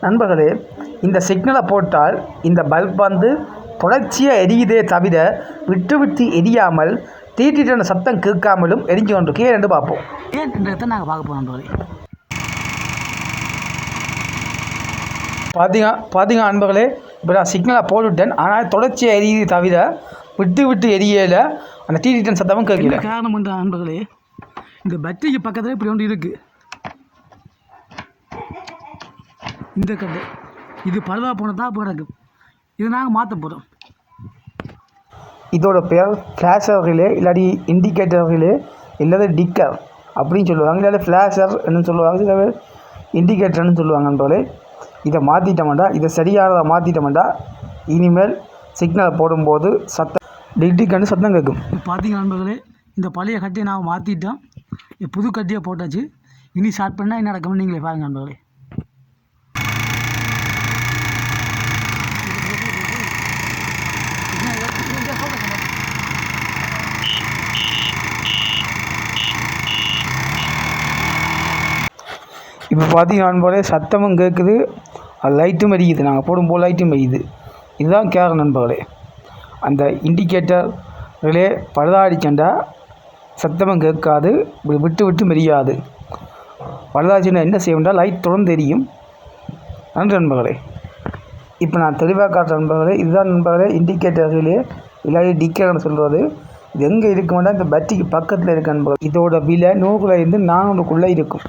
நண்பர்களே, இந்த சிக்னலை போட்டால் இந்த பல்ப் வந்து தொடர்ச்சியாக எரியுதே தவிர விட்டு விட்டு எரியாமல் தீட்டிட்டு சத்தம் கேட்காமலும் எரிஞ்சு கொண்டிருக்கே என்று பார்ப்போம். ஏன்றதை நாங்கள் பார்க்க போகிறோம் நண்பர்களே. பார்த்தீங்க நண்பர்களே, இப்போ நான் சிக்னலை போட்டுவிட்டேன். ஆனால் தொடர்ச்சியாக எரியுது தவிர விட்டு விட்டு எரியல அந்த தீட்டிட்டு சத்தமும் கேட்கல. காரணம் பண்ணுற நண்பர்களே, இந்த பேட்டரிக்கு பக்கத்தில் இப்படி ஒன்று இருக்குது. இந்த கட்டு இது பழுதாக போனது தான் கிடக்கு. இது நாங்கள் மாற்ற போகிறோம். இதோட பேர் ஃப்ளாஷர்களே இல்லாட்டி இண்டிகேட்டர்களே இல்லாத டிக்கர் அப்படின்னு சொல்லுவாங்க. இல்லாட்டி ஃப்ளாஷர்ன்னு சொல்லுவாங்க, சில பேர் இண்டிகேட்டர்னு சொல்லுவாங்க. நண்பர்களே, இதை மாற்றிட்டோம்டா, இதை சரியானதை மாற்றிட்டோம்டா இனிமேல் சிக்னலை போடும்போது சத்தம் டிக்டிக்கன்னு சத்தம் கேட்கும். பார்த்தீங்க நண்பர்களே, இந்த பழைய கட்டியை நான் மாற்றிட்டோம். புது கட்டியை போட்டாச்சு. இனி ஸ்டார்ட் பண்ணால் என்ன நடக்கும்னு நீங்களே பாருங்கள் நண்பர்களே. இப்போ பார்த்தீங்கன்னா நண்பர்களே, சத்தமும் கேட்குது, லைட்டும் எரியுது. நாங்கள் போடும்போது லைட்டும் எரியுது. இதுதான் கேட்கும் நண்பர்களே. அந்த இண்டிகேட்டர் ரிலே பழுதாடிச்சண்டா சத்தமும் கேட்காது, இப்படி விட்டு விட்டு மெரியாது. பழுதாச்சுன்னா என்ன செய்யணும்னா லைட் தொடர்ந்து எரியும். நன்றி நண்பர்களே. இப்போ நான் தெளிவாக காட்டுற நண்பர்களே, இதுதான் நண்பர்களே இண்டிகேட்டர் ரிலே இல்லாட்டி டிக்கர்னு சொல்கிறது. இது எங்கே இருக்குமெண்டா இந்த பேட்டரிக்கு பக்கத்தில் இருக்க நண்பர்கள். இதோட விலை 100 ரூபாயிலிருந்து 400க்குள்ளே இருக்கும்.